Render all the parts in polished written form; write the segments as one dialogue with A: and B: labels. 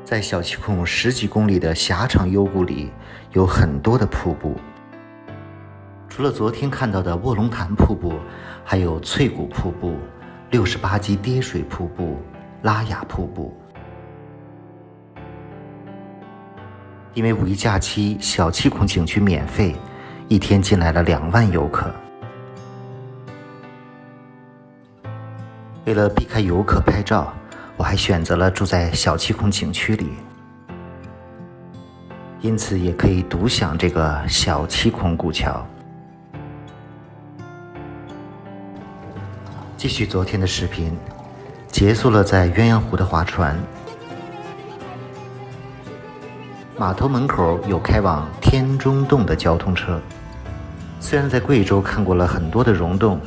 A: 在小七孔10几公里的狭长幽谷里，有很多的瀑布。除了昨天看到的卧龙潭瀑布，还有翠谷瀑布、68级跌水瀑布、拉雅瀑布。因为五一假期，小七孔景区免费，一天进来了2万游客。为了避开游客拍照，我还选择了住在小七孔景区里，因此也可以独享这个小七孔古桥。继续昨天的视频，结束了在鸳鸯湖的划船。码头门口有开往天中洞的交通车。虽然在贵州看过了很多的溶洞，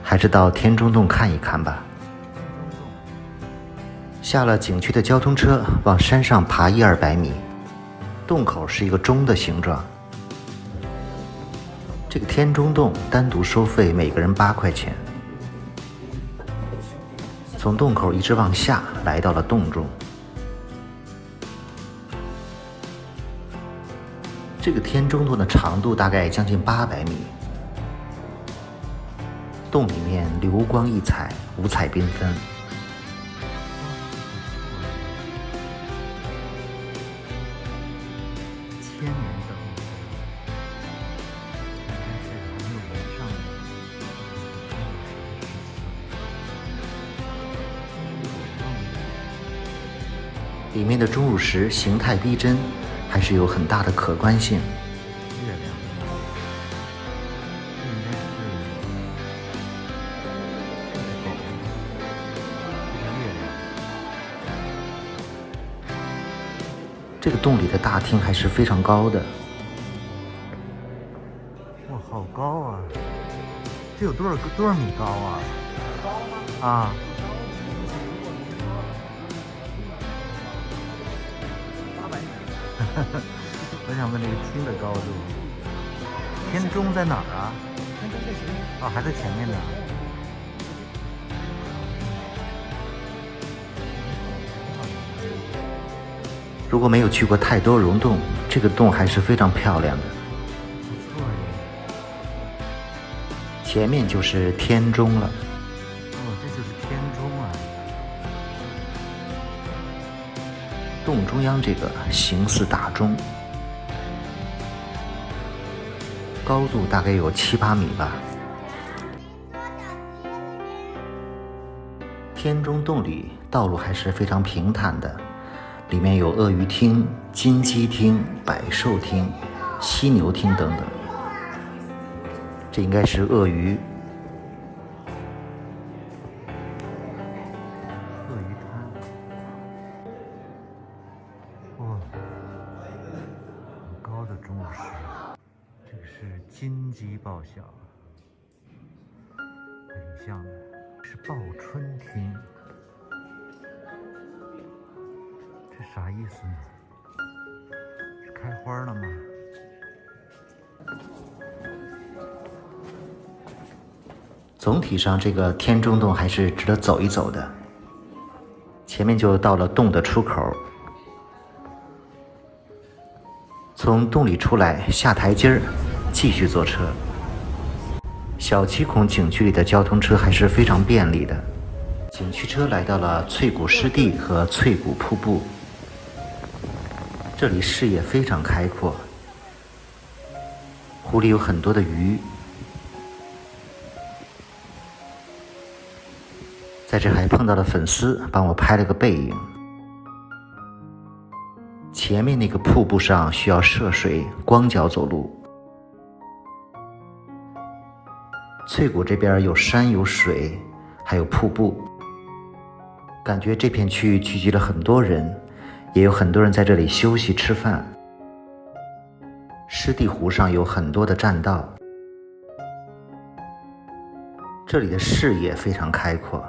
A: 还是到天中洞看一看吧。下了景区的交通车，往山上爬100-200米，洞口是一个钟的形状。这个天中洞单独收费，每个人8块钱。从洞口一直往下，来到了洞中。这个天中洞的长度大概将近800米，洞里面流光溢彩，五彩缤纷。千年等里面的钟乳石形态逼真，还是有很大的可观性。月亮，应该是月亮。这个洞里的大厅还是非常高的。哇，好高啊！这有多少米高啊？高吗？啊。我想问那个厅的高度，天钟在哪儿啊？天钟在前面。哦，还在前面呢。如果没有去过太多溶洞，这个洞还是非常漂亮的。不错耶。前面就是天钟了。哦，这就是天钟啊。洞中央这个形似大钟，高度大概有7-8米吧。天中洞里道路还是非常平坦的，里面有鳄鱼厅、金鸡厅、百兽厅、犀牛厅等等。这应该是鳄鱼。金鸡报晓，还挺像的。是报春厅，这啥意思呢？是开花了吗？总体上，这个天中洞还是值得走一走的。前面就到了洞的出口，从洞里出来，下台阶儿。继续坐车。小七孔景区里的交通车还是非常便利的。景区车来到了翠谷湿地和翠谷瀑布，这里视野非常开阔，湖里有很多的鱼。在这还碰到了粉丝，帮我拍了个背影。前面那个瀑布上需要涉水，光脚走路。翠谷这边有山有水，还有瀑布，感觉这片区域聚集了很多人，也有很多人在这里休息吃饭。湿地湖上有很多的栈道，这里的视野非常开阔。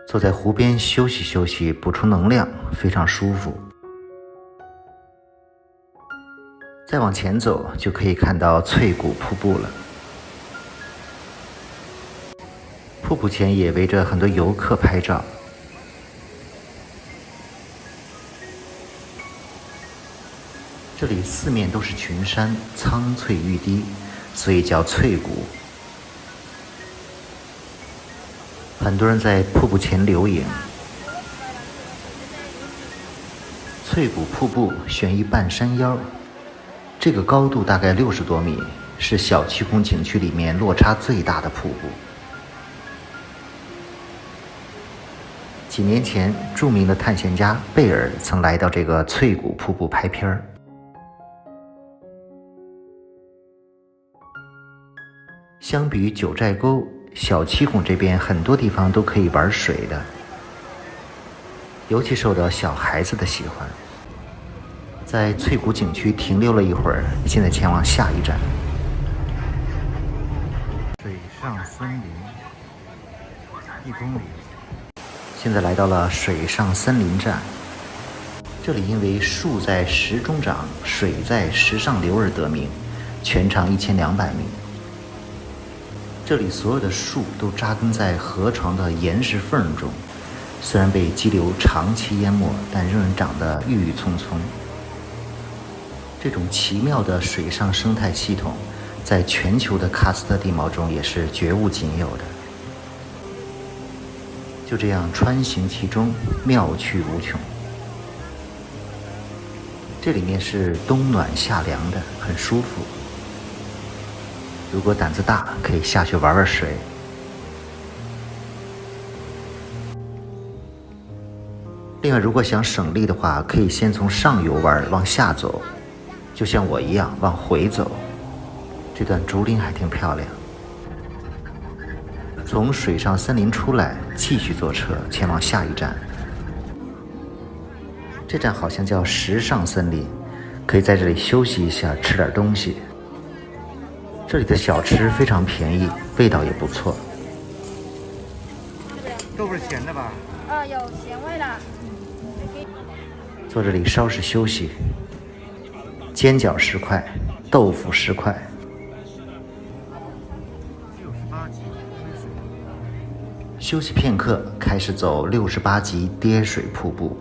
A: 坐在湖边休息休息，补充能量，非常舒服。再往前走就可以看到翠谷瀑布了。瀑瀑布前也围着很多游客拍照。这里四面都是群山，苍翠欲滴，所以叫翠谷。很多人在瀑布前留影。翠谷瀑布悬于半山腰，这个高度大概60多米，是小七孔景区里面落差最大的瀑布。几年前，著名的探险家贝尔曾来到这个翠谷瀑布拍片儿。相比于九寨沟，小七孔这边很多地方都可以玩水的，尤其受到小孩子的喜欢。在翠谷景区停留了一会儿，现在前往下一站——水上森林，1公里。现在来到了水上森林站，这里因为树在石中长，水在石上流而得名，全长1200米。这里所有的树都扎根在河床的岩石缝中，虽然被激流长期淹没，但仍然长得郁郁葱葱。这种奇妙的水上生态系统，在全球的喀斯特地貌中也是绝无仅有的。就这样穿行其中，妙趣无穷。这里面是冬暖夏凉的，很舒服。如果胆子大，可以下去玩玩水。另外，如果想省力的话，可以先从上游玩，往下走，就像我一样往回走。这段竹林还挺漂亮。从水上森林出来，继续坐车前往下一站。这站好像叫石上森林，可以在这里休息一下，吃点东西。这里的小吃非常便宜，味道也不错。
B: 豆腐是咸的吧？
C: 有咸味的。
A: 坐这里稍事休息。煎饺10块，豆腐10块。休息片刻，开始走68级跌水瀑布。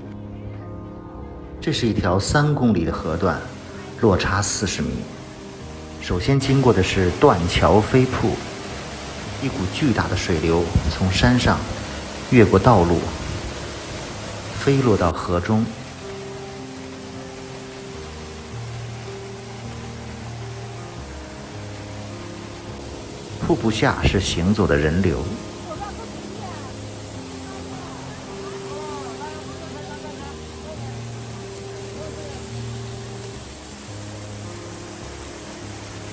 A: 这是一条3公里的河段，落差40米。首先经过的是断桥飞瀑，一股巨大的水流从山上越过道路，飞落到河中。瀑布下是行走的人流。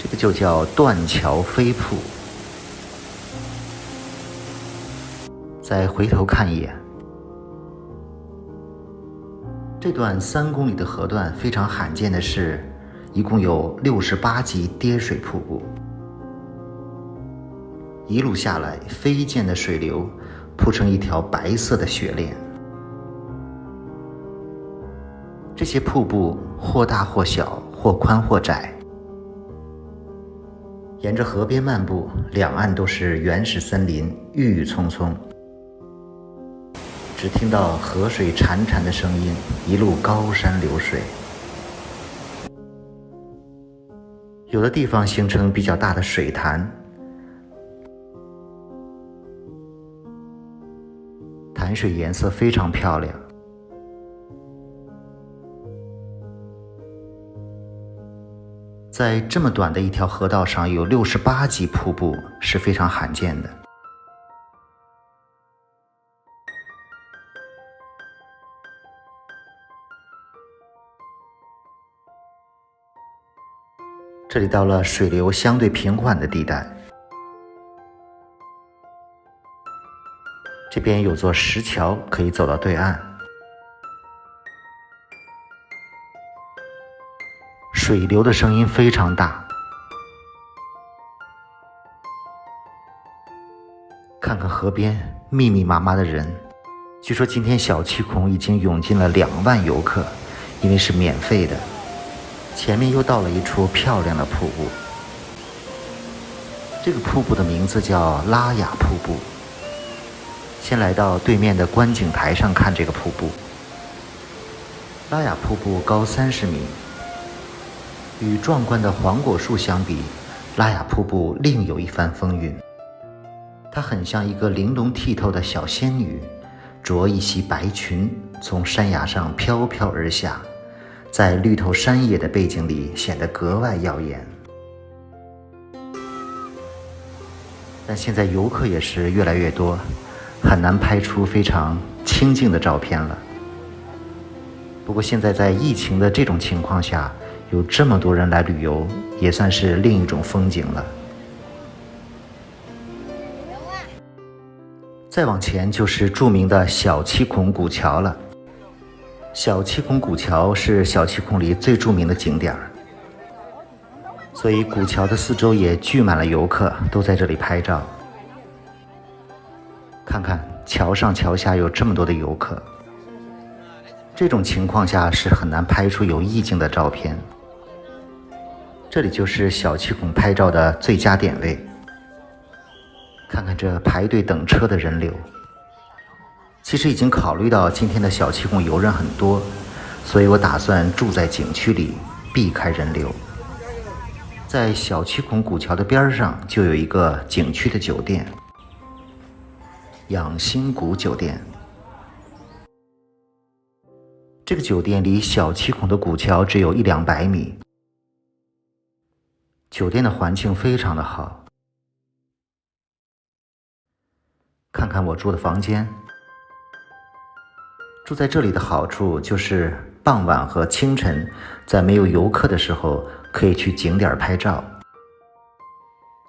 A: 这个就叫断桥飞瀑。再回头看一眼，这段3公里的河段非常罕见的是，一共有68级跌水瀑布。一路下来，飞溅的水流铺成一条白色的雪链。这些瀑布或大或小，或宽或窄。沿着河边漫步，两岸都是原始森林，郁郁葱葱。只听到河水潺潺的声音，一路高山流水。有的地方形成比较大的水潭，潭水颜色非常漂亮。在这么短的一条河道上有68级瀑布是非常罕见的。这里到了水流相对平缓的地带，这边有座石桥可以走到对岸。水流的声音非常大，看看河边密密麻麻的人。据说今天小七孔已经涌进了2万游客，因为是免费的。前面又到了一处漂亮的瀑布，这个瀑布的名字叫拉雅瀑布，先来到对面的观景台上看这个瀑布。拉雅瀑布高30米，与壮观的黄果树相比，拉雅瀑布另有一番风韵。它很像一个玲珑剔透的小仙女，着一袭白裙，从山崖上飘飘而下，在绿头山野的背景里显得格外耀眼。但现在游客也是越来越多，很难拍出非常清静的照片了。不过现在在疫情的这种情况下，有这么多人来旅游，也算是另一种风景了。再往前就是著名的小七孔古桥了。小七孔古桥是小七孔里最著名的景点，所以古桥的四周也聚满了游客，都在这里拍照。看看桥上桥下有这么多的游客，这种情况下是很难拍出有意境的照片。这里就是小七孔拍照的最佳点位。看看这排队等车的人流。其实已经考虑到今天的小七孔游人很多，所以我打算住在景区里，避开人流。在小七孔古桥的边上就有一个景区的酒店，养心谷酒店。这个酒店离小七孔的古桥只有100-200米。酒店的环境非常的好。看看我住的房间，住在这里的好处就是傍晚和清晨在没有游客的时候可以去景点拍照。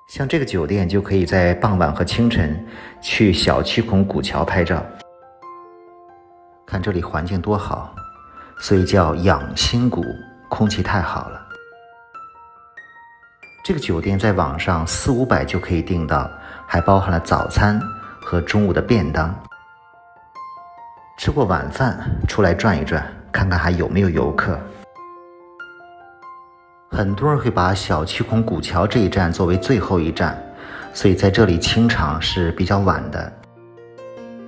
A: 像这个酒店就可以在傍晚和清晨去小七孔古桥拍照。看这里环境多好，所以叫养心谷，空气太好了。这个酒店在网上400-500就可以订到，还包含了早餐和中午的便当。吃过晚饭出来转一转，看看还有没有游客。很多人会把小七孔古桥这一站作为最后一站，所以在这里清场是比较晚的。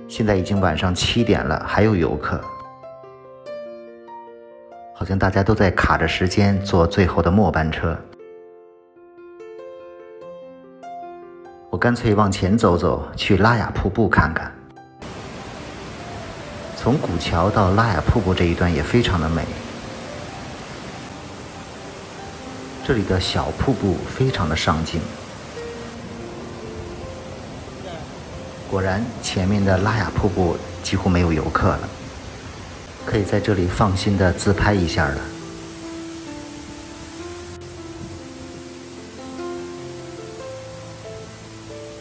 A: 现在已经晚上7点了，还有游客。好像大家都在卡着时间坐最后的末班车。我干脆往前走走，去拉雅瀑布看看。从古桥到拉雅瀑布这一段也非常的美。这里的小瀑布非常的上镜。果然，前面的拉雅瀑布几乎没有游客了，可以在这里放心的自拍一下了。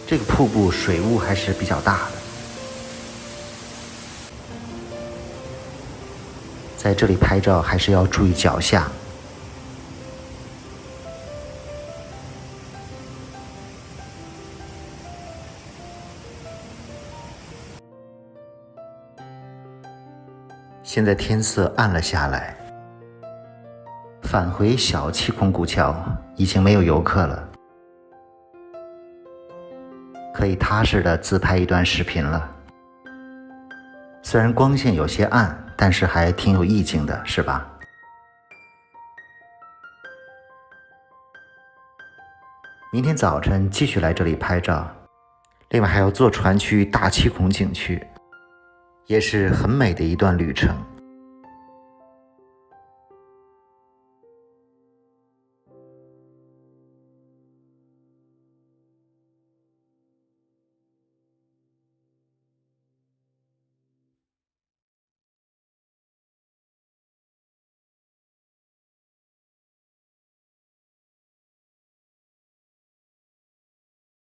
A: 这个瀑布水雾还是比较大的，在这里拍照还是要注意脚下。现在天色暗了下来，返回小七孔古桥已经没有游客了。可以踏实的自拍一段视频了。虽然光线有些暗，但是还挺有意境的，是吧？明天早晨继续来这里拍照，另外还要坐船去大七孔景区，也是很美的一段旅程。